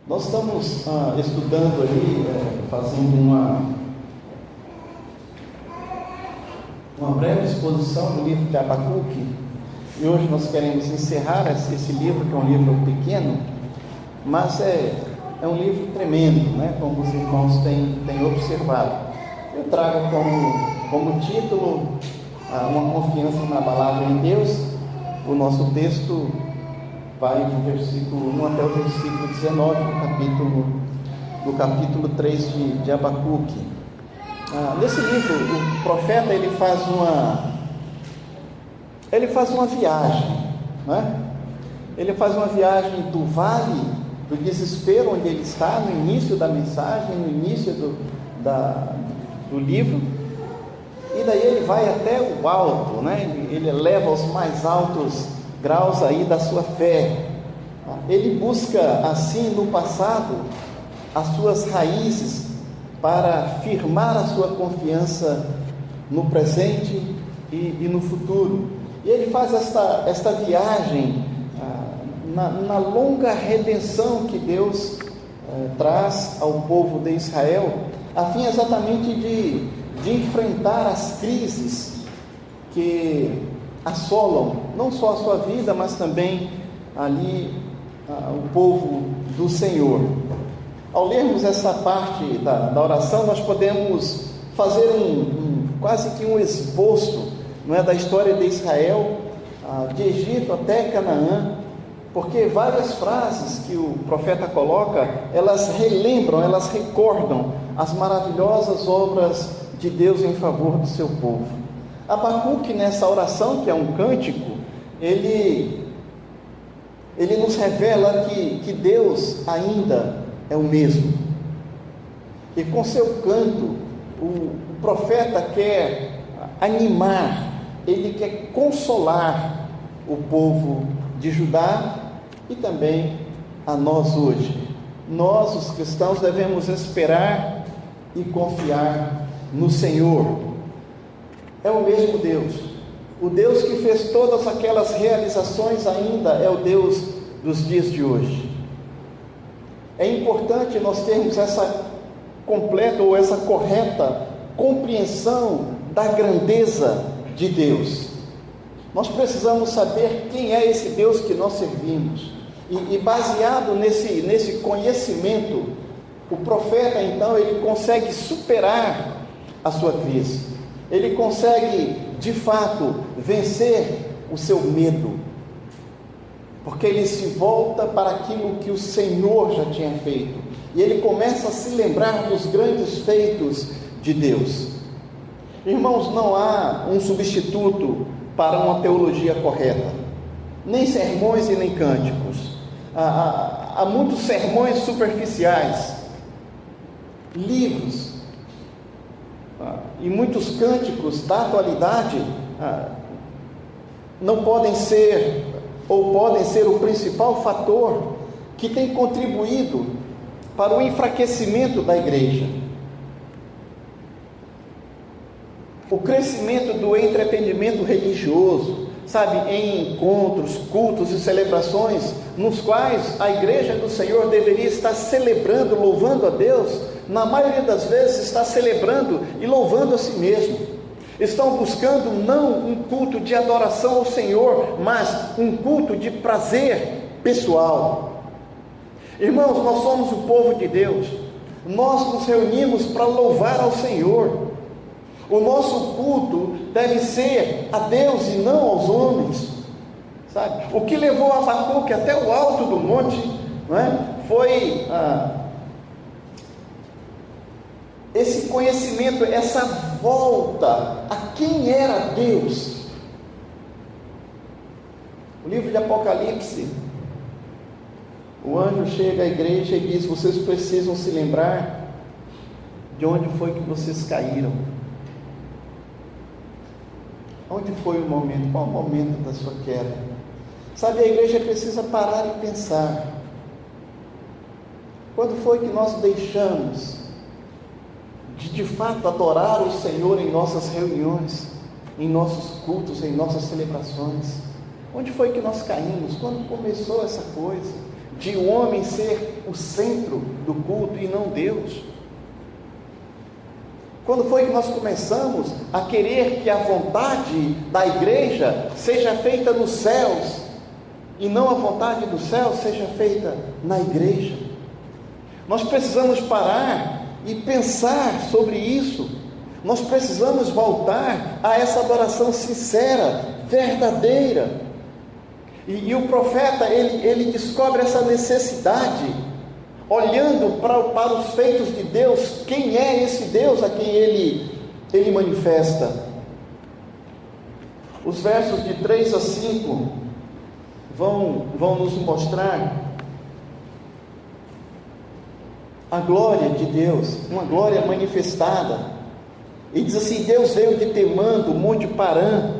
Nós estamos estudando ali, fazendo uma breve exposição do livro de Abacuque, e hoje nós queremos encerrar esse livro, que é um livro pequeno, mas é um livro tremendo, né? Como os irmãos têm observado. Eu trago como título uma confiança inabalável em Deus. O nosso texto vai do versículo 1 até o versículo 19 do capítulo 3 de Abacuque. Nesse livro, o profeta ele faz uma viagem, né? Ele faz uma viagem do vale do desespero, onde ele está no início da mensagem, no início do livro, e daí ele vai até o alto, né? Ele eleva aos mais altos graus aí da sua fé. Ele busca assim no passado as suas raízes para firmar a sua confiança no presente e no futuro. E ele faz esta viagem na longa redenção que Deus traz ao povo de Israel, a fim exatamente de enfrentar as crises que assolam não só a sua vida, mas também ali o povo do Senhor. Ao lermos essa parte da oração, nós podemos fazer quase que um esboço, não é, da história de Israel, de Egito até Canaã, porque várias frases que o profeta coloca, elas relembram, elas recordam as maravilhosas obras de Deus em favor do seu povo. Abacuque, nessa oração, que é um cântico, ele nos revela que Deus ainda é o mesmo. E com seu canto, o profeta quer animar, ele quer consolar o povo de Judá e também a nós hoje. Nós, os cristãos, devemos esperar e confiar no Senhor. É o mesmo Deus. O Deus que fez todas aquelas realizações ainda é o Deus dos dias de hoje. É importante nós termos essa completa ou essa correta compreensão da grandeza de Deus. Nós precisamos saber quem é esse Deus que nós servimos. E baseado nesse conhecimento, o profeta então ele consegue superar a sua crise. Ele consegue de fato vencer o seu medo, porque ele se volta para aquilo que o Senhor já tinha feito, e ele começa a se lembrar dos grandes feitos de Deus. Irmãos, não há um substituto para uma teologia correta, nem sermões e nem cânticos. Há muitos sermões superficiais, livros, e muitos cânticos da atualidade não podem ser, ou podem ser o principal fator que tem contribuído para o enfraquecimento da igreja. O crescimento do entretenimento religioso, sabe, em encontros, cultos e celebrações, nos quais a igreja do Senhor deveria estar celebrando, louvando a Deus, na maioria das vezes está celebrando e louvando a si mesmo. Estão buscando não um culto de adoração ao Senhor, mas um culto de prazer pessoal. Irmãos, nós somos o povo de Deus, nós nos reunimos para louvar ao Senhor. O nosso culto deve ser a Deus e não aos homens, sabe? O que levou Abacuque até o alto do monte, não é? Foi esse conhecimento, essa volta a quem era Deus. O livro de Apocalipse, o anjo chega à igreja e diz: vocês precisam se lembrar de onde foi que vocês caíram. Onde foi o momento? Qual o momento da sua queda? Sabe, a igreja precisa parar e pensar. Quando foi que nós deixamos de fato adorar o Senhor em nossas reuniões, em nossos cultos, em nossas celebrações? Onde foi que nós caímos? Quando começou essa coisa de o homem ser o centro do culto e não Deus? Quando foi que nós começamos a querer que a vontade da igreja seja feita nos céus e não a vontade do céu seja feita na igreja? Nós precisamos parar e pensar sobre isso. Nós precisamos voltar a essa adoração sincera, verdadeira. E o profeta, ele descobre essa necessidade, olhando para os feitos de Deus. Quem é esse Deus a quem ele manifesta? Os versos de 3 a 5 vão nos mostrar a glória de Deus, uma glória manifestada. E diz assim: Deus veio de Temã, do monte Parã,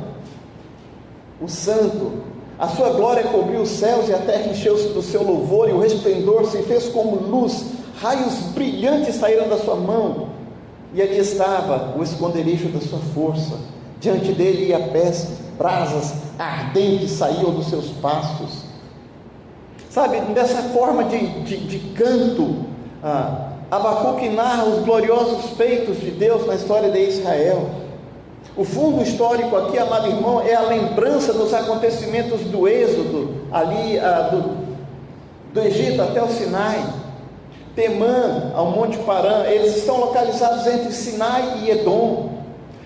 o santo. A sua glória cobriu os céus e a terra encheu-se do seu louvor, e o resplendor se fez como luz, raios brilhantes saíram da sua mão, e ali estava o esconderijo da sua força. Diante dele ia pés, brasas ardentes saíam dos seus passos. Sabe, dessa forma de canto, Abacuque narra os gloriosos feitos de Deus na história de Israel. O fundo histórico aqui, amado irmão, é a lembrança dos acontecimentos do êxodo, ali do Egito até o Sinai. Temã, ao monte Parã, eles estão localizados entre Sinai e Edom.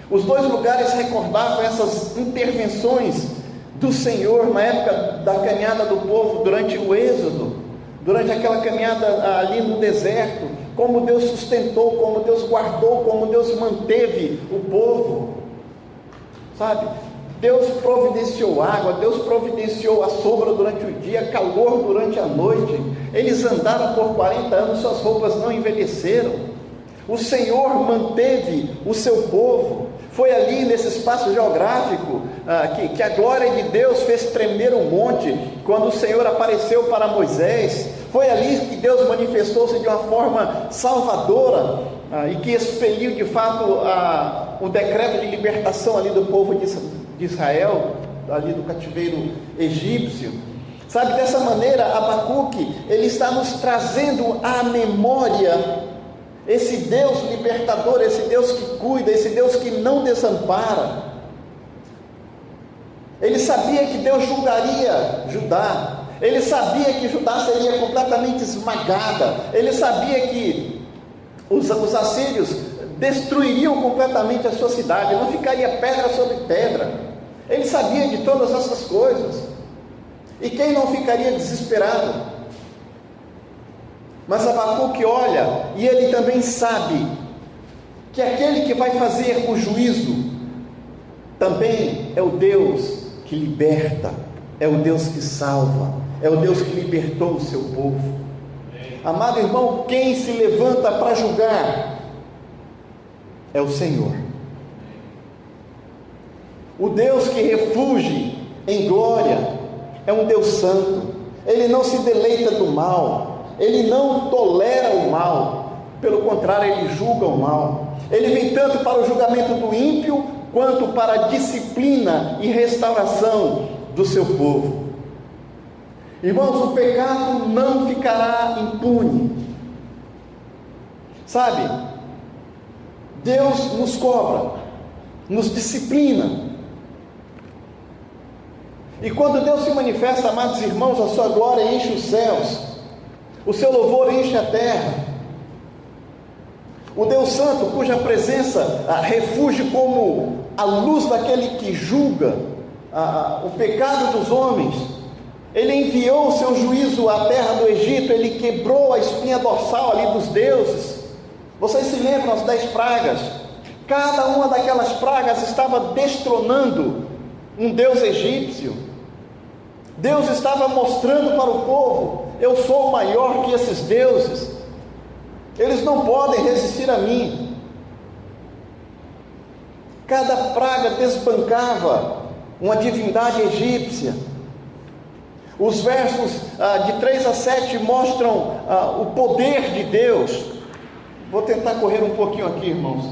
Os dois lugares recordavam essas intervenções do Senhor na época da caminhada do povo durante o êxodo, durante aquela caminhada ali no deserto, como Deus sustentou, como Deus guardou, como Deus manteve o povo. Sabe, Deus providenciou água, Deus providenciou a sombra durante o dia, calor durante a noite. Eles andaram por 40 anos, suas roupas não envelheceram. O Senhor manteve o seu povo. Foi ali nesse espaço geográfico que a glória de Deus fez tremer o monte, quando o Senhor apareceu para Moisés. Foi ali que Deus manifestou-se de uma forma salvadora, e que expeliu de fato o decreto de libertação ali do povo de Israel, ali do cativeiro egípcio. Sabe, dessa maneira Abacuque, ele está nos trazendo à memória esse Deus libertador, esse Deus que cuida, esse Deus que não desampara. Ele sabia que Deus julgaria Judá, ele sabia que Judá seria completamente esmagada, ele sabia que os assírios destruiriam completamente a sua cidade, não ficaria pedra sobre pedra. Ele sabia de todas essas coisas, e quem não ficaria desesperado? Mas Abacuque olha, e ele também sabe que aquele que vai fazer o juízo também é o Deus que liberta, é o Deus que salva, é o Deus que libertou o seu povo. Amado irmão, quem se levanta para julgar é o Senhor. O Deus que refugie em glória é um Deus santo. Ele não se deleita do mal, ele não tolera o mal, pelo contrário, ele julga o mal. Ele vem tanto para o julgamento do ímpio, quanto para a disciplina e restauração do seu povo. Irmãos, o pecado não ficará impune. Sabe, Deus nos cobra, nos disciplina. E quando Deus se manifesta, amados irmãos, a sua glória enche os céus, o seu louvor enche a terra. O Deus Santo, cuja presença refugie como a luz daquele que julga o pecado dos homens, ele enviou o seu juízo à terra do Egito, ele quebrou a espinha dorsal ali dos deuses. Vocês se lembram das 10 pragas? Cada uma daquelas pragas estava destronando um deus egípcio. Deus estava mostrando para o povo: eu sou maior que esses deuses, eles não podem resistir a mim. Cada praga desbancava uma divindade egípcia. Os versos de 3 a 7 mostram o poder de Deus. Vou tentar correr um pouquinho aqui, irmãos.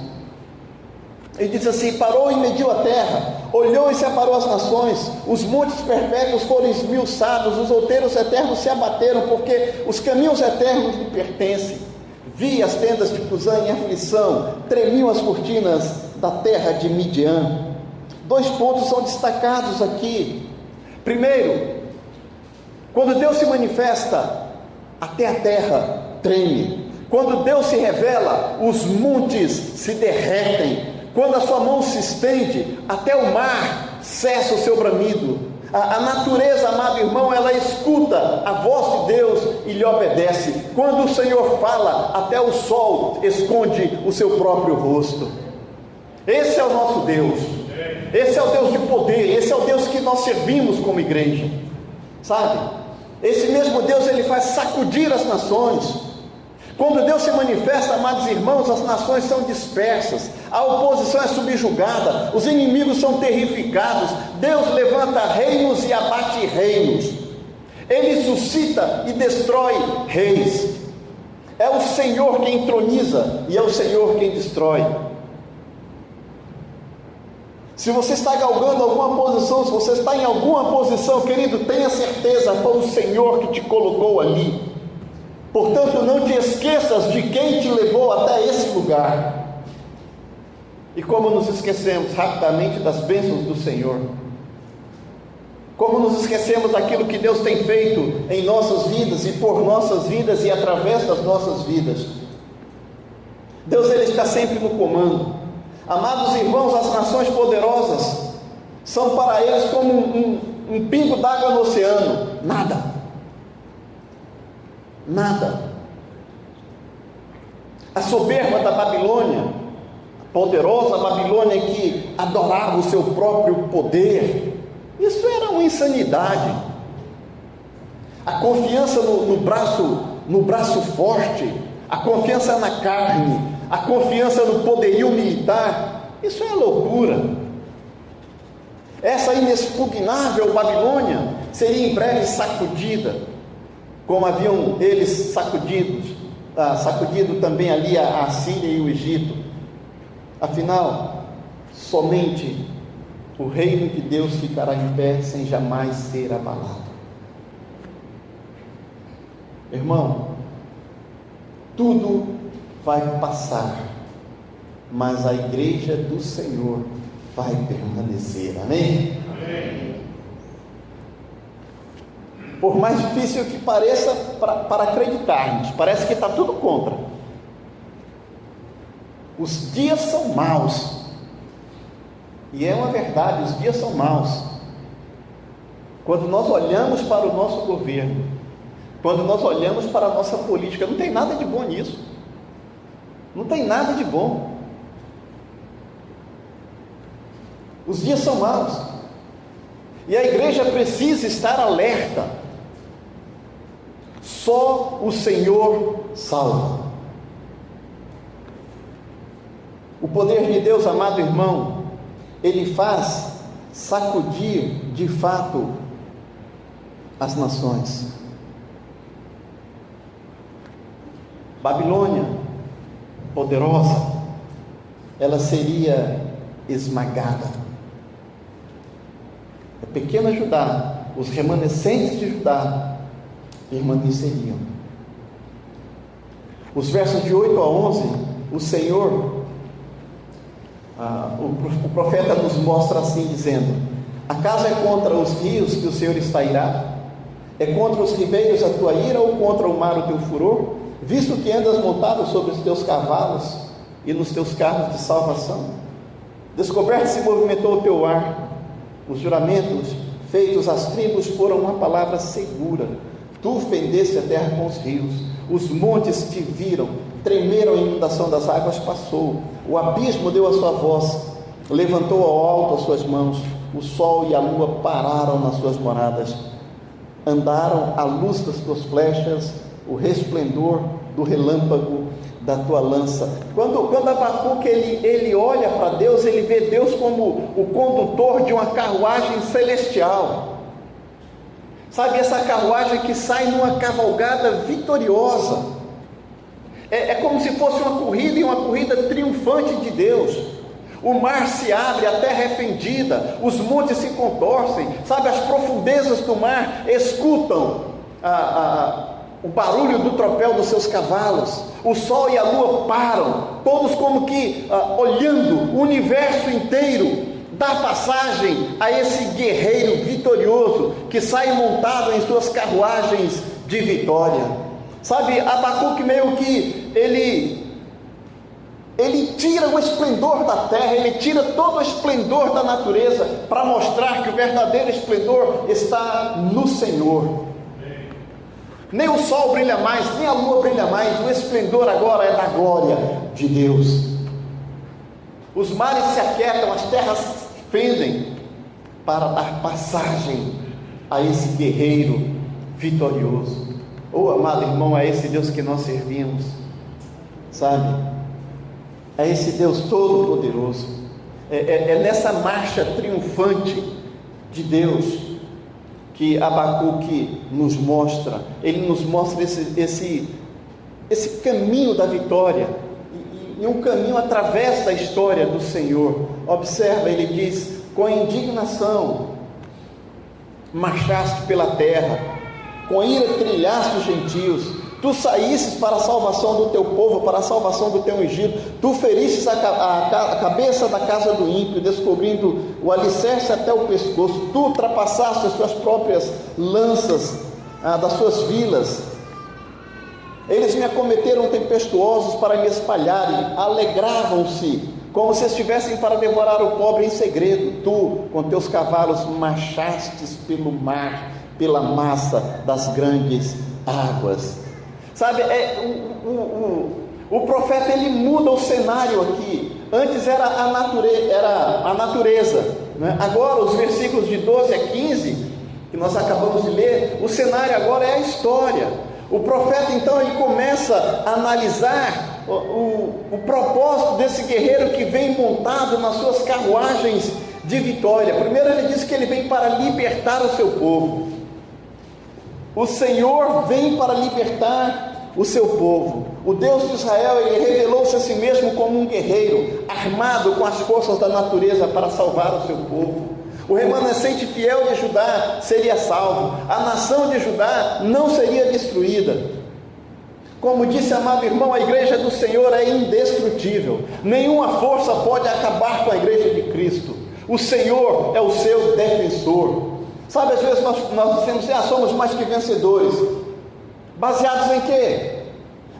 Ele diz assim: parou e mediu a terra, olhou e separou as nações, os montes perpétuos foram esmiuçados, os outeiros eternos se abateram, porque os caminhos eternos lhe pertencem. Vi as tendas de Cusã em aflição, tremiam as cortinas da terra de Midian. 2 pontos são destacados aqui. Primeiro, quando Deus se manifesta, até a terra treme. Quando Deus se revela, os montes se derretem. Quando a sua mão se estende, até o mar cessa o seu bramido. A natureza, amado irmão, ela escuta a voz de Deus e lhe obedece. Quando o Senhor fala, até o sol esconde o seu próprio rosto. Esse é o nosso Deus. Esse é o Deus de poder. Esse é o Deus que nós servimos como igreja. Sabe? Esse mesmo Deus, ele faz sacudir as nações. Quando Deus se manifesta, amados irmãos, as nações são dispersas, a oposição é subjugada, os inimigos são terrificados. Deus levanta reinos e abate reinos. Ele suscita e destrói reis. É o Senhor quem entroniza e é o Senhor quem destrói. Se você está galgando alguma posição, se você está em alguma posição, querido, tenha certeza, foi o Senhor que te colocou ali. Portanto, não te esqueças de quem te levou até esse lugar. E como nos esquecemos rapidamente das bênçãos do Senhor, como nos esquecemos daquilo que Deus tem feito em nossas vidas e por nossas vidas e através das nossas vidas. Deus, ele está sempre no comando. Amados irmãos, as nações poderosas são para eles como um pingo d'água no oceano. Nada. A soberba da Babilônia, a poderosa Babilônia que adorava o seu próprio poder, isso era uma insanidade. A confiança no braço forte, a confiança na carne, a confiança no poderio militar, isso é loucura. Essa inexpugnável Babilônia seria em breve sacudida, como haviam eles sacudido também ali a Síria e o Egito. Afinal, somente o reino de Deus ficará em pé sem jamais ser abalado. Irmão, tudo vai passar, mas a igreja do Senhor vai permanecer. Amém? Amém. Por mais difícil que pareça para acreditarmos, parece que está tudo contra. Os dias são maus, e é uma verdade, os dias são maus. Quando nós olhamos para o nosso governo, quando nós olhamos para a nossa política, não tem nada de bom nisso, não tem nada de bom. Os dias são maus, e a igreja precisa estar alerta. Só o Senhor salva. O poder de Deus, amado irmão, ele faz sacudir de fato as nações. Babilônia, poderosa, ela seria esmagada. A pequena Judá, os remanescentes de Judá, permaneceriam. Os versos de 8 a 11, o Senhor, o profeta nos mostra assim, dizendo: acaso é contra os rios que o Senhor está irado? É contra os ribeiros a tua ira, ou contra o mar o teu furor? Visto que andas montado sobre os teus cavalos e nos teus carros de salvação, descoberto se movimentou o teu arco, os juramentos feitos às tribos foram uma palavra segura. Tu fendeste a terra com os rios, os montes te viram, tremeram, a inundação das águas passou, o abismo deu a sua voz, levantou ao alto as suas mãos, o sol e a lua pararam nas suas moradas, andaram à luz das tuas flechas, o resplendor do relâmpago da tua lança. Quando Abacuque ele olha para Deus, ele vê Deus como o condutor de uma carruagem celestial. Sabe, essa carruagem que sai numa cavalgada vitoriosa. É como se fosse uma corrida, e uma corrida triunfante de Deus. O mar se abre, a terra é fendida, os montes se contorcem, sabe, as profundezas do mar escutam o barulho do tropel dos seus cavalos, o sol e a lua param, todos como que olhando o universo inteiro, dá passagem a esse guerreiro vitorioso, que sai montado em suas carruagens de vitória. Sabe, Abacuque meio que ele tira o esplendor da terra, ele tira todo o esplendor da natureza, para mostrar que o verdadeiro esplendor está no Senhor. Nem o sol brilha mais, nem a lua brilha mais, o esplendor agora é da glória de Deus. Os mares se aquietam, as terras fendem, para dar passagem a esse guerreiro vitorioso. Oh, amado irmão, é esse Deus que nós servimos, sabe? É esse Deus todo-poderoso. É nessa marcha triunfante de Deus que Abacuque nos mostra. Ele nos mostra esse caminho da vitória, e um caminho através da história do Senhor. Observa, ele diz: com indignação marchaste pela terra, com ira trilhaste os gentios, tu saístes para a salvação do teu povo, para a salvação do teu ungido, tu feristes a cabeça da casa do ímpio, descobrindo o alicerce até o pescoço, tu ultrapassaste as suas próprias lanças das suas vilas. Eles me acometeram tempestuosos para me espalharem, alegravam-se como se estivessem para devorar o pobre em segredo. Tu, com teus cavalos, marchastes pelo mar, pela massa das grandes águas. Sabe, o profeta, ele muda o cenário aqui. Antes era a natureza, né? Agora, os versículos de 12 a 15, que nós acabamos de ler, o cenário agora é a história. O profeta, então, ele começa a analisar o propósito desse guerreiro que vem montado nas suas carruagens de vitória. Primeiro, ele diz que ele vem para libertar o seu povo. O Senhor vem para libertar o seu povo. O Deus de Israel, ele revelou-se a si mesmo como um guerreiro, armado com as forças da natureza para salvar o seu povo. O remanescente fiel de Judá seria salvo, a nação de Judá não seria destruída. Como disse, amado irmão, a igreja do Senhor é indestrutível. Nenhuma força pode acabar com a igreja de Cristo. O Senhor é o seu defensor. Sabe, às vezes nós dizemos, somos mais que vencedores. Baseados em quê?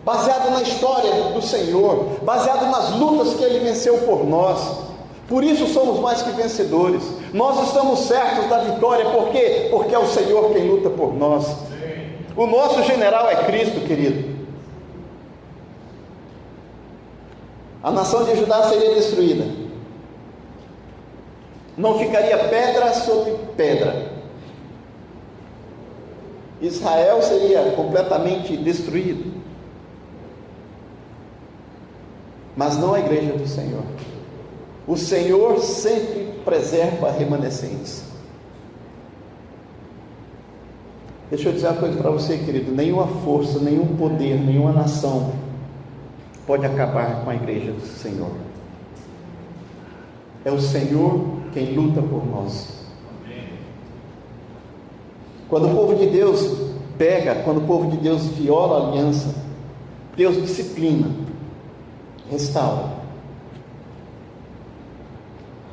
Baseado na história do Senhor, baseado nas lutas que Ele venceu por nós. Por isso somos mais que vencedores. Nós estamos certos da vitória. Por quê? Porque é o Senhor quem luta por nós. O nosso general é Cristo, querido. A nação de Judá seria destruída. Não ficaria pedra sobre pedra. Israel seria completamente destruído. Mas não a igreja do Senhor. O Senhor sempre preserva remanescentes. Deixa eu dizer uma coisa para você, querido: nenhuma força, nenhum poder, nenhuma nação pode acabar com a igreja do Senhor. É o Senhor quem luta por nós. Quando o povo de Deus quando o povo de Deus viola a aliança, Deus disciplina, restaura.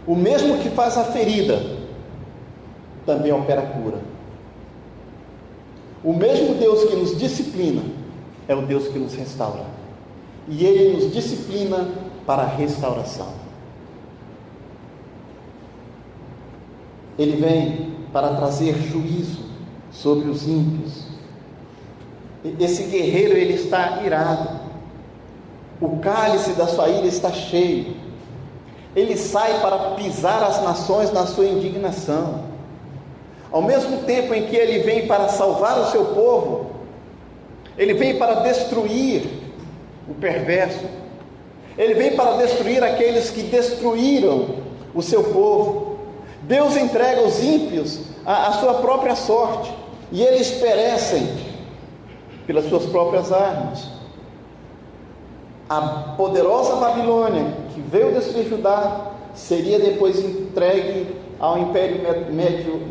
O mesmo que faz a ferida também opera a cura. O mesmo Deus que nos disciplina é o Deus que nos restaura. E Ele nos disciplina para a restauração. Ele vem para trazer juízo sobre os ímpios. Esse guerreiro, ele está irado. O cálice da sua ira está cheio. Ele sai para pisar as nações na sua indignação. Ao mesmo tempo em que ele vem para salvar o seu povo, ele vem para destruir o perverso. Ele vem para destruir aqueles que destruíram o seu povo. Deus entrega os ímpios à sua própria sorte, e eles perecem pelas suas próprias armas. A poderosa Babilônia, que veio destruir Judá, seria depois entregue ao Império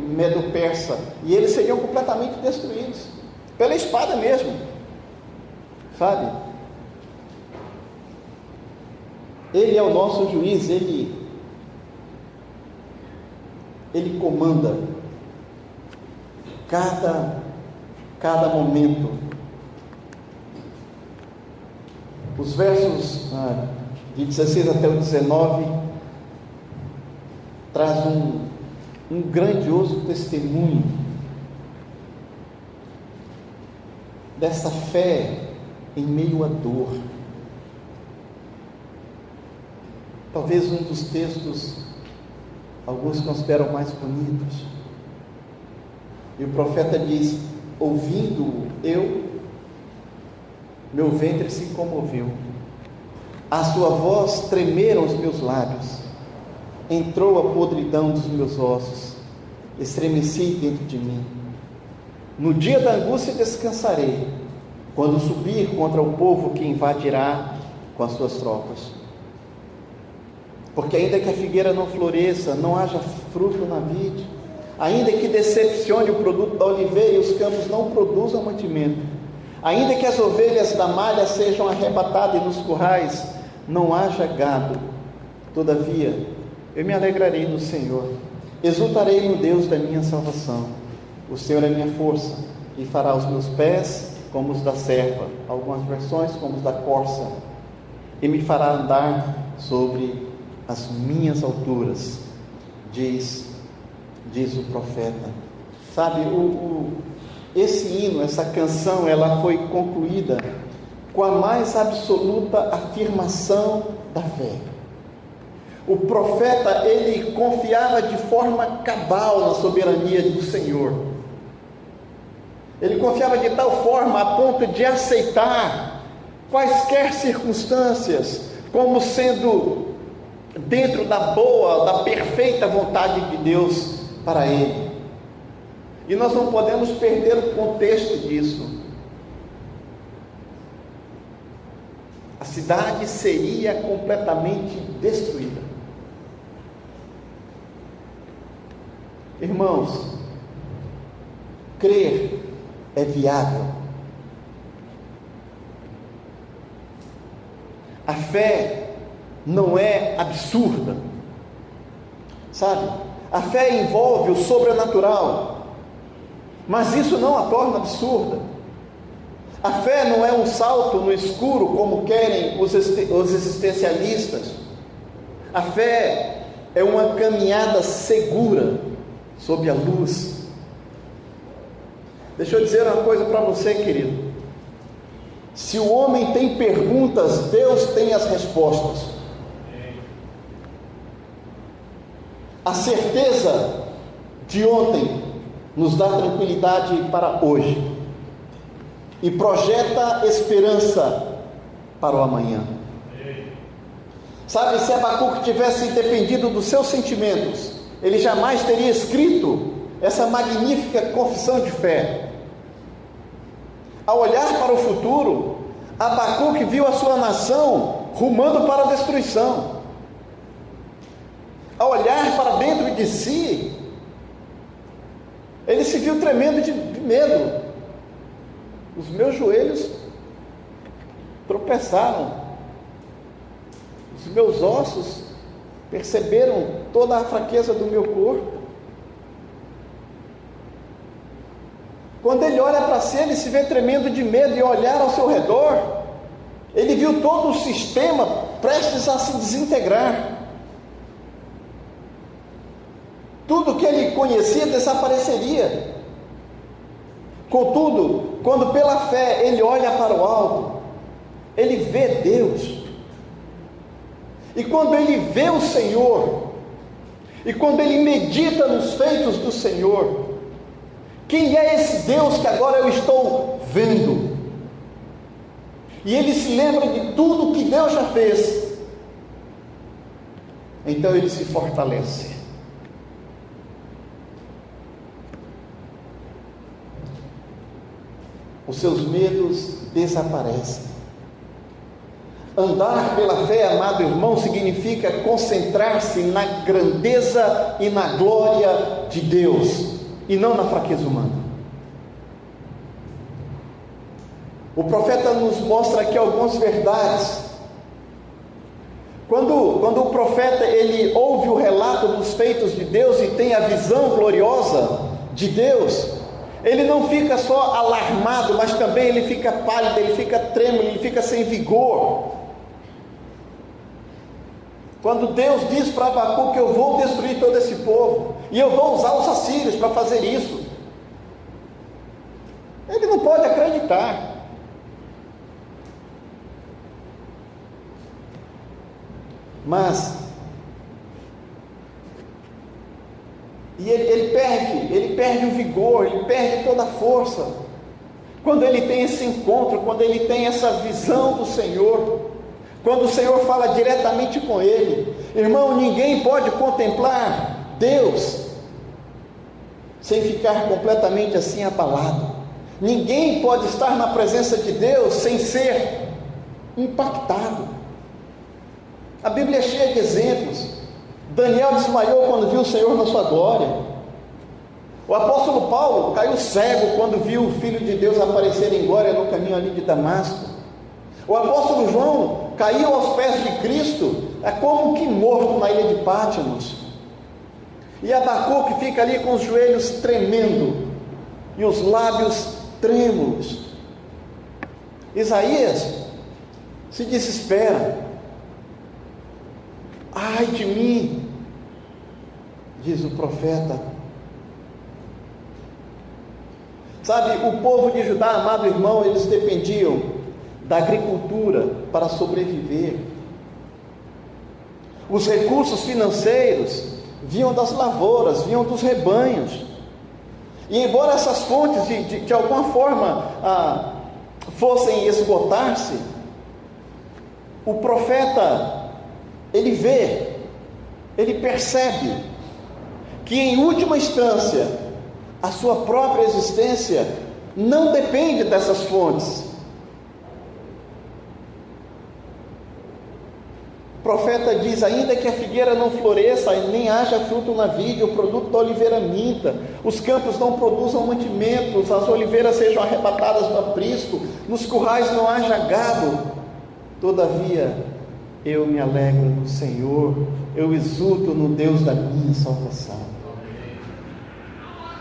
Medo-Persa, e eles seriam completamente destruídos, pela espada mesmo, sabe? Ele é o nosso juiz, ele comanda cada momento. Os versos de 16 até o 19 traz um grandioso testemunho dessa fé em meio à dor. Talvez um dos textos, alguns consideram mais bonitos. E o profeta diz: ouvindo eu, meu ventre se comoveu, a sua voz tremeram os meus lábios, entrou a podridão dos meus ossos, estremeci dentro de mim. No dia da angústia descansarei, quando subir contra o povo que invadirá com as suas tropas. Porque ainda que a figueira não floresça, não haja fruto na vide, ainda que decepcione o produto da oliveira e os campos não produzam mantimento, ainda que as ovelhas da malha sejam arrebatadas e nos currais não haja gado, todavia eu me alegrarei no Senhor, exultarei no Deus da minha salvação. O Senhor é minha força e fará os meus pés como os da serva, algumas versões como os da corça, e me fará andar sobre as minhas alturas, diz o profeta. Sabe, esse hino, essa canção, ela foi concluída com a mais absoluta afirmação da fé. O profeta, ele confiava de forma cabal na soberania do Senhor. Ele confiava de tal forma a ponto de aceitar quaisquer circunstâncias como sendo dentro da boa, da perfeita vontade de Deus para ele. E nós não podemos perder o contexto disso. A cidade seria completamente destruída. Irmãos, crer é viável. A fé não é absurda, sabe? A fé envolve o sobrenatural, mas isso não a torna absurda. A fé não é um salto no escuro como querem os existencialistas. A fé é uma caminhada segura sob a luz. Deixa eu dizer uma coisa para você, querido. Se o homem tem perguntas, Deus tem as respostas. A certeza de ontem nos dá tranquilidade para hoje e projeta esperança para o amanhã. Sabe, se Abacuque tivesse dependido dos seus sentimentos, ele jamais teria escrito essa magnífica confissão de fé. Ao olhar para o futuro, Abacuque viu a sua nação rumando para a destruição. Ao olhar para dentro de si, ele se viu tremendo de medo. Os meus joelhos tropeçaram, os meus ossos perceberam toda a fraqueza do meu corpo. Quando ele olha para si, ele se vê tremendo de medo, e ao olhar ao seu redor, ele viu todo o sistema prestes a se desintegrar. Tudo que ele conhecia desapareceria. Contudo, quando pela fé ele olha para o alto, ele vê Deus. E quando ele vê o Senhor, e quando ele medita nos feitos do Senhor, quem é esse Deus que agora eu estou vendo? E ele se lembra de tudo que Deus já fez. Então ele se fortalece. Os seus medos desaparecem. Andar pela fé, amado irmão, significa concentrar-se na grandeza e na glória de Deus, e não na fraqueza humana. O profeta nos mostra aqui algumas verdades. Quando o profeta ele ouve o relato dos feitos de Deus e tem a visão gloriosa de Deus, ele não fica só alarmado, mas também ele fica pálido, ele fica trêmulo, ele fica sem vigor. Quando Deus diz para Abacuque que eu vou destruir todo esse povo, e eu vou usar os assírios para fazer isso, ele não pode acreditar. Mas, e ele perde o vigor, ele perde toda a força, quando ele tem esse encontro, quando ele tem essa visão do Senhor, quando o Senhor fala diretamente com ele. Irmão, ninguém pode contemplar Deus sem ficar completamente assim abalado. Ninguém pode estar na presença de Deus sem ser impactado. A Bíblia é cheia de exemplos. Daniel desmaiou quando viu o Senhor na sua glória. O apóstolo Paulo caiu cego quando viu o Filho de Deus aparecer em glória no caminho ali de Damasco. O apóstolo João caiu aos pés de Cristo, como que morto na ilha de Pátimos. E Abacuque fica ali com os joelhos tremendo e os lábios trêmulos. Isaías se desespera. Ai de mim, diz o profeta. Sabe, o povo de Judá, amado irmão, eles dependiam da agricultura para sobreviver. Os recursos financeiros vinham das lavouras, vinham dos rebanhos. E embora essas fontes de alguma forma fossem esgotar-se, o profeta ele vê, ele percebe que em última instância a sua própria existência não depende dessas fontes. O profeta diz: ainda que a figueira não floresça, nem haja fruto na vide, o produto da oliveira minta, os campos não produzam mantimentos, as oliveiras sejam arrebatadas do aprisco, nos currais não haja gado, todavia eu me alegro no Senhor, eu exulto no Deus da minha salvação.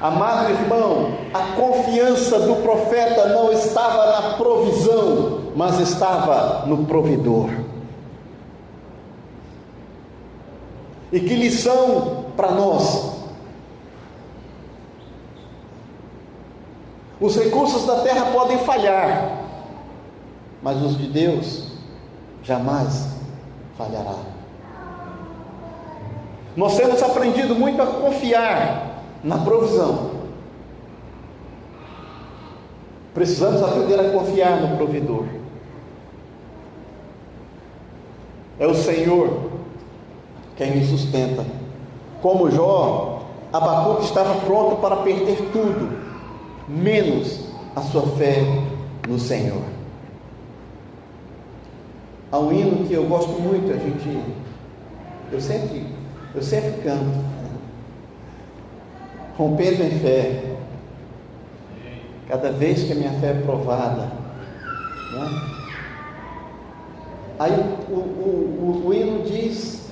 Amado irmão, a confiança do profeta não estava na provisão, mas estava no provedor. E que lição para nós! Os recursos da terra podem falhar, mas os de Deus jamais falhará. Nós temos aprendido muito a confiar na provisão. Precisamos aprender a confiar no provedor. É o Senhor quem me sustenta. Como Jó, Abacuque estava pronto para perder tudo, menos a sua fé no Senhor. Há um hino que eu gosto muito, eu sempre canto, rompendo em fé, cada vez que a minha fé é provada, né? Aí o hino diz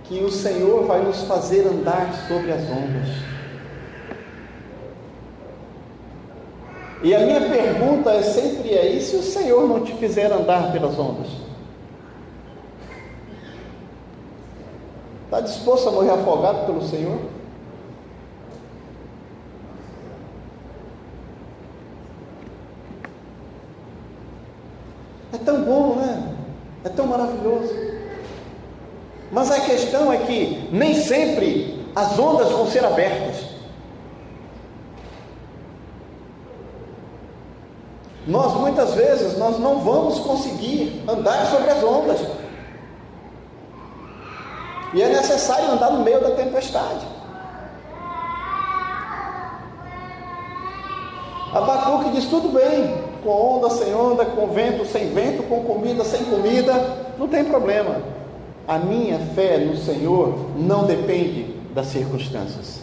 que o Senhor vai nos fazer andar sobre as ondas. E a minha pergunta é sempre: e se o Senhor não te fizer andar pelas ondas? Está disposto a morrer afogado pelo Senhor? É tão bom, né? É tão maravilhoso. Mas a questão é que nem sempre as ondas vão ser abertas. Nós muitas vezes não vamos conseguir andar sobre as ondas. E é necessário andar no meio da tempestade. Abacuque diz: tudo bem, com onda, sem onda, com vento, sem vento, com comida, sem comida, não tem problema. A minha fé no Senhor não depende das circunstâncias.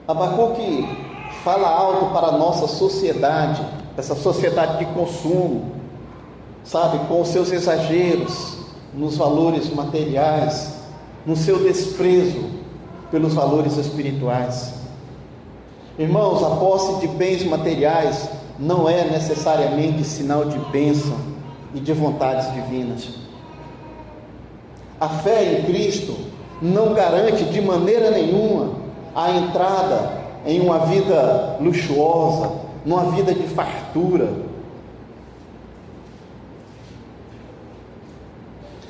Abacuque fala alto para a nossa sociedade, essa sociedade de consumo, sabe, com os seus exageros nos valores materiais, no seu desprezo pelos valores espirituais. Irmãos, a posse de bens materiais não é necessariamente sinal de bênção e de vontades divinas. A fé em Cristo não garante de maneira nenhuma a entrada em uma vida luxuosa, numa vida de fartura.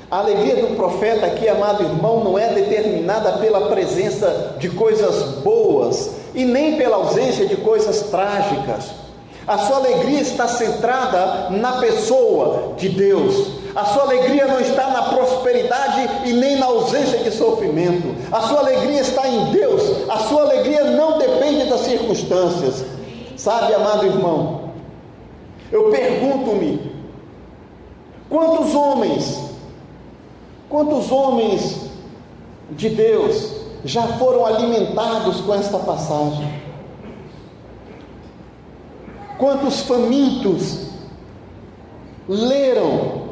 A alegria do profeta aqui, amado irmão, não é determinada pela presença de coisas boas e nem pela ausência de coisas trágicas. A sua alegria está centrada na pessoa de Deus. A sua alegria não está na prosperidade e nem na ausência de sofrimento. A sua alegria está em Deus. A sua alegria não depende das circunstâncias. Sabe, amado irmão, eu pergunto-me, quantos homens de Deus já foram alimentados com esta passagem? Quantos famintos leram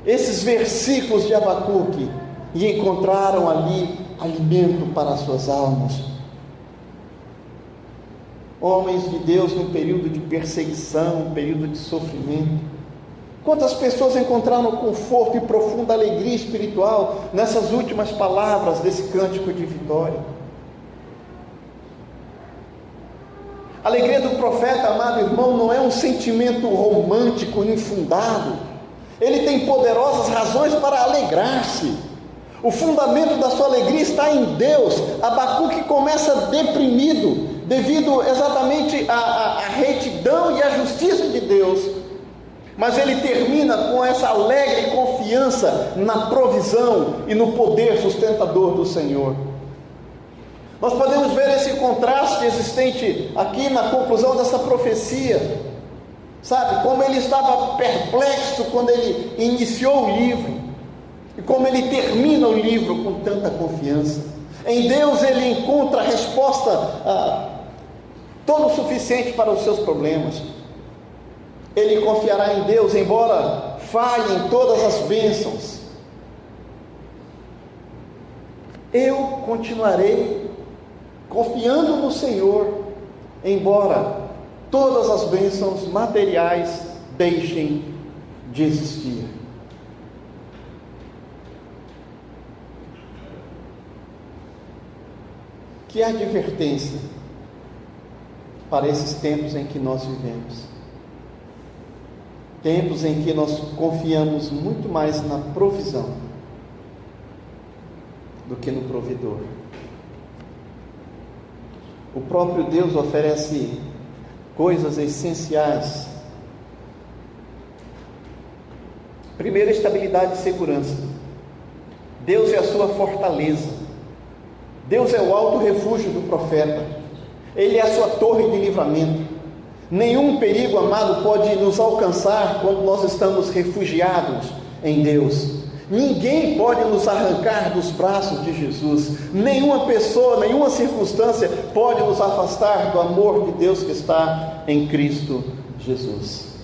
esses versículos de Abacuque e encontraram ali alimento para as suas almas? Homens de Deus num período de perseguição, um período de sofrimento. Quantas pessoas encontraram conforto e profunda alegria espiritual nessas últimas palavras desse cântico de vitória? A alegria do profeta, amado irmão, não é um sentimento romântico infundado. Ele tem poderosas razões para alegrar-se. O fundamento da sua alegria está em Deus. Abacuque começa deprimido, devido exatamente à retidão e à justiça de Deus. Mas ele termina com essa alegre confiança na provisão e no poder sustentador do Senhor. Nós podemos ver esse contraste existente aqui na conclusão dessa profecia. Sabe, como ele estava perplexo quando ele iniciou o livro, e como ele termina o livro com tanta confiança. Em Deus ele encontra a resposta todo o suficiente para os seus problemas. Ele confiará em Deus, embora falhe em todas as bênçãos. Eu continuarei confiando no Senhor, embora todas as bênçãos materiais deixem de existir. Que advertência para esses tempos em que nós vivemos. Tempos em que nós confiamos muito mais na provisão do que no provedor. O próprio Deus oferece coisas essenciais. Primeiro, estabilidade e segurança. Deus é a sua fortaleza. Deus é o alto refúgio do profeta. Ele é a sua torre de livramento. Nenhum perigo, amado, pode nos alcançar quando nós estamos refugiados em Deus. Ninguém pode nos arrancar dos braços de Jesus. Nenhuma pessoa, nenhuma circunstância pode nos afastar do amor de Deus que está em Cristo Jesus.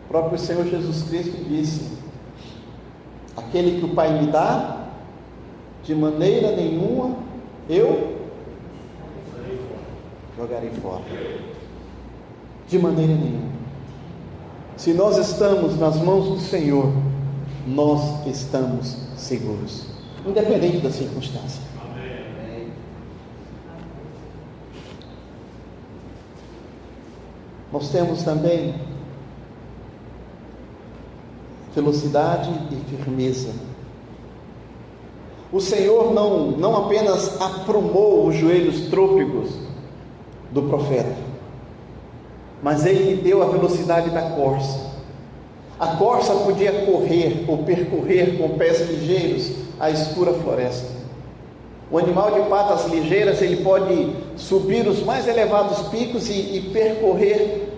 O próprio Senhor Jesus Cristo disse: aquele que o Pai me dá, de maneira nenhuma eu jogarei fora. De maneira nenhuma. Se nós estamos nas mãos do Senhor, nós estamos seguros, independente da circunstância. Amém. Nós temos também velocidade e firmeza. O Senhor não apenas aprumou os joelhos trôpegos do profeta, mas Ele lhe deu a velocidade da corça. A corça podia correr ou percorrer com pés ligeiros a escura floresta. O animal de patas ligeiras, ele pode subir os mais elevados picos e percorrer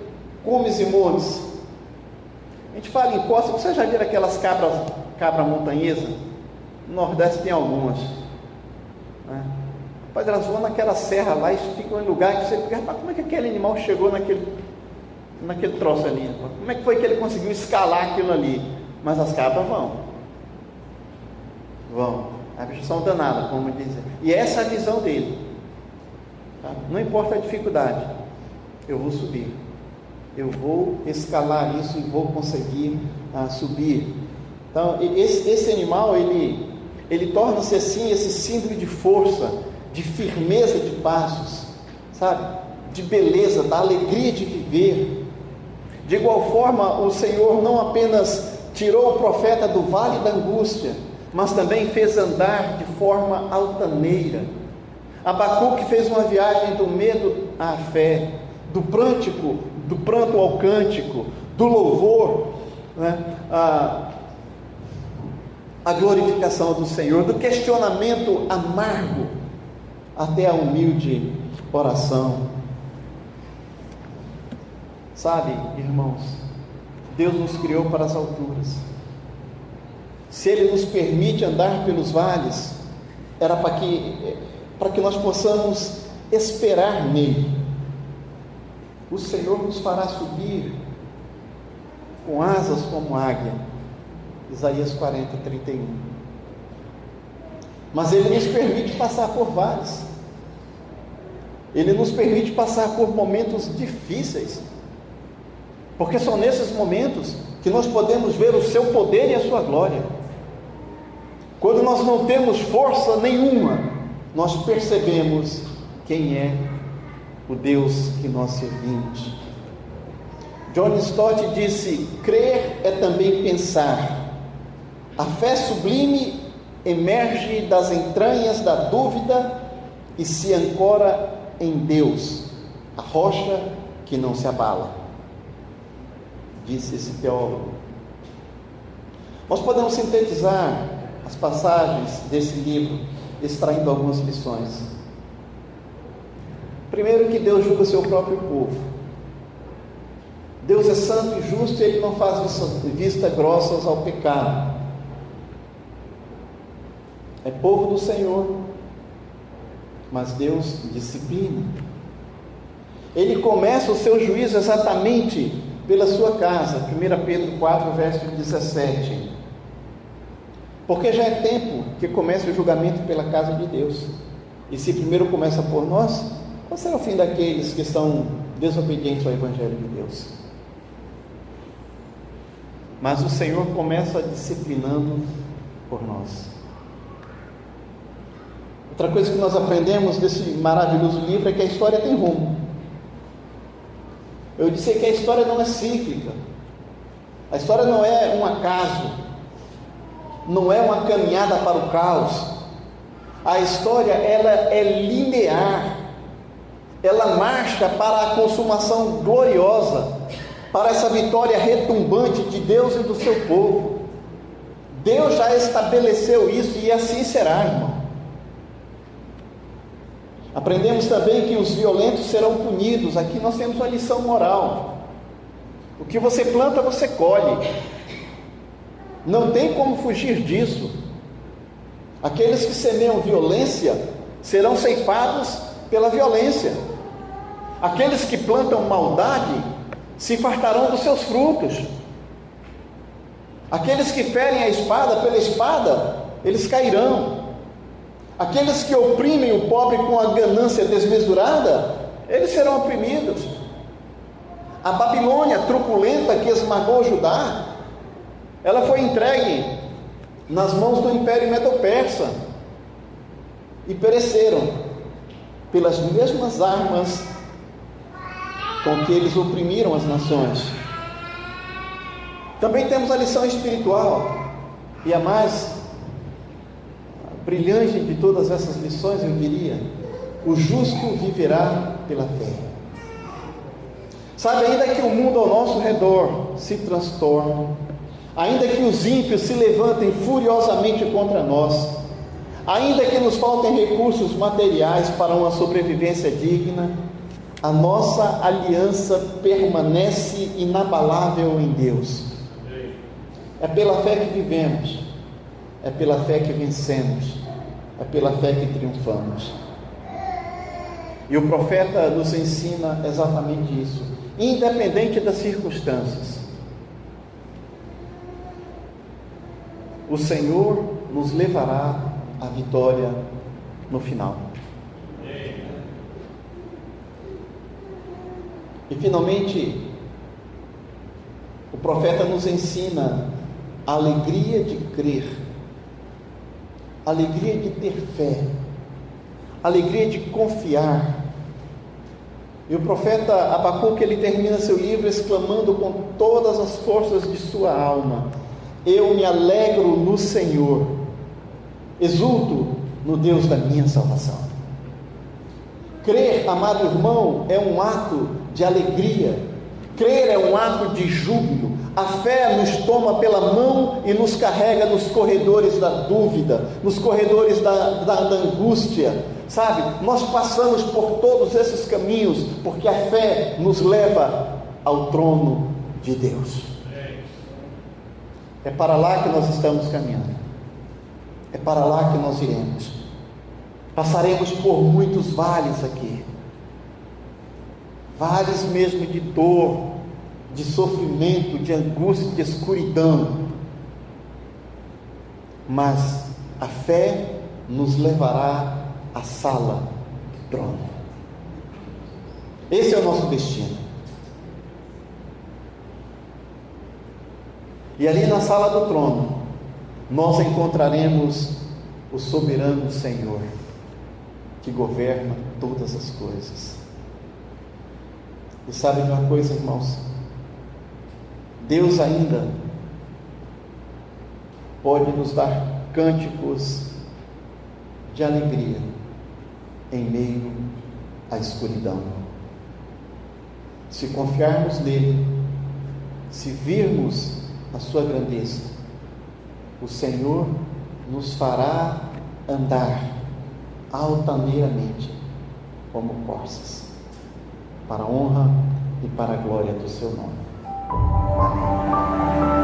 cumes e montes. A gente fala em costa, você já viu aquelas cabra montanhesa? No Nordeste tem algumas, né? Rapaz, elas vão naquela serra lá e ficam em lugar que você fica, rapaz, como é que aquele animal chegou naquele troço ali? Rapaz? Como é que foi que ele conseguiu escalar aquilo ali? Mas as cabras vão, a bicha são danada, como dizem, e essa é a visão dele, tá? Não importa a dificuldade, eu vou subir, eu vou escalar isso e vou conseguir subir. Então esse animal, ele torna-se assim, esse símbolo de força, de firmeza de passos, sabe? De beleza, da alegria de viver. De igual forma, o Senhor não apenas tirou o profeta do vale da angústia, mas também fez andar de forma altaneira. Abacuque fez uma viagem do medo à fé, do pranto ao cântico, do louvor, né? A glorificação do Senhor, do questionamento amargo até a humilde oração. Sabe, irmãos, Deus nos criou para as alturas. Se Ele nos permite andar pelos vales, era para que nós possamos esperar nele. O Senhor nos fará subir com asas como águia. Isaías 40, 31. Mas Ele nos permite passar por vales. Ele nos permite passar por momentos difíceis, porque são nesses momentos que nós podemos ver o seu poder e a sua glória. Quando nós não temos força nenhuma, nós percebemos quem é o Deus que nós servimos. John Stott disse: crer é também pensar. A fé sublime emerge das entranhas da dúvida e se ancora em Deus, a rocha que não se abala, disse esse teólogo. Nós podemos sintetizar as passagens desse livro, extraindo algumas lições. Primeiro, que Deus julga o seu próprio povo. Deus é santo e justo, e Ele não faz vista grossas ao pecado. É povo do Senhor, mas Deus disciplina. Ele começa o seu juízo exatamente pela sua casa. 1 Pedro 4, verso 17. Porque já é tempo que comece o julgamento pela casa de Deus. E se primeiro começa por nós, qual será o fim daqueles que estão desobedientes ao Evangelho de Deus? Mas o Senhor começa disciplinando por nós. Outra coisa que nós aprendemos desse maravilhoso livro é que a história tem rumo. Eu disse que a história não é cíclica. A história não é um acaso. Não é uma caminhada para o caos. A história, ela é linear. Ela marcha para a consumação gloriosa, para essa vitória retumbante de Deus e do seu povo. Deus já estabeleceu isso e assim será, irmão. Aprendemos também que os violentos serão punidos. Aqui nós temos uma lição moral. O que você planta, você colhe. Não tem como fugir disso. Aqueles que semeiam violência serão ceifados pela violência. Aqueles que plantam maldade se fartarão dos seus frutos. Aqueles que ferem a espada pela espada, eles cairão. Aqueles que oprimem o pobre com a ganância desmesurada, eles serão oprimidos. A Babilônia truculenta que esmagou Judá, ela foi entregue nas mãos do Império Medo-Persa e pereceram pelas mesmas armas com que eles oprimiram as nações. Também temos a lição espiritual, e a mais brilhante de todas essas lições, eu diria: o justo viverá pela fé. Sabe, ainda que o mundo ao nosso redor se transtorne, ainda que os ímpios se levantem furiosamente contra nós, ainda que nos faltem recursos materiais para uma sobrevivência digna, a nossa aliança permanece inabalável em Deus. É pela fé que vivemos, é pela fé que vencemos, é pela fé que triunfamos. E o profeta nos ensina exatamente isso, independente das circunstâncias. O Senhor nos levará à vitória no final. E finalmente, o profeta nos ensina a alegria de crer, a alegria de ter fé, a alegria de confiar. E o profeta Abacuque, ele termina seu livro exclamando com todas as forças de sua alma: eu me alegro no Senhor, exulto no Deus da minha salvação. Crer, amado irmão, é um ato de alegria. Crer é um ato de júbilo. A fé nos toma pela mão e nos carrega nos corredores da dúvida, nos corredores da angústia, sabe? Nós passamos por todos esses caminhos, porque a fé nos leva ao trono de Deus. É para lá que nós estamos caminhando, é para lá que nós iremos. Passaremos por muitos vales aqui, vales mesmo de dor, de sofrimento, de angústia, de escuridão, mas a fé nos levará à sala do trono. Esse é o nosso destino. E ali na sala do trono nós encontraremos o soberano Senhor, que governa todas as coisas. E sabe de uma coisa, irmãos? Deus ainda pode nos dar cânticos de alegria em meio à escuridão. Se confiarmos nele, se virmos a sua grandeza, o Senhor nos fará andar altaneiramente como corças, para a honra e para a glória do seu nome. Amém.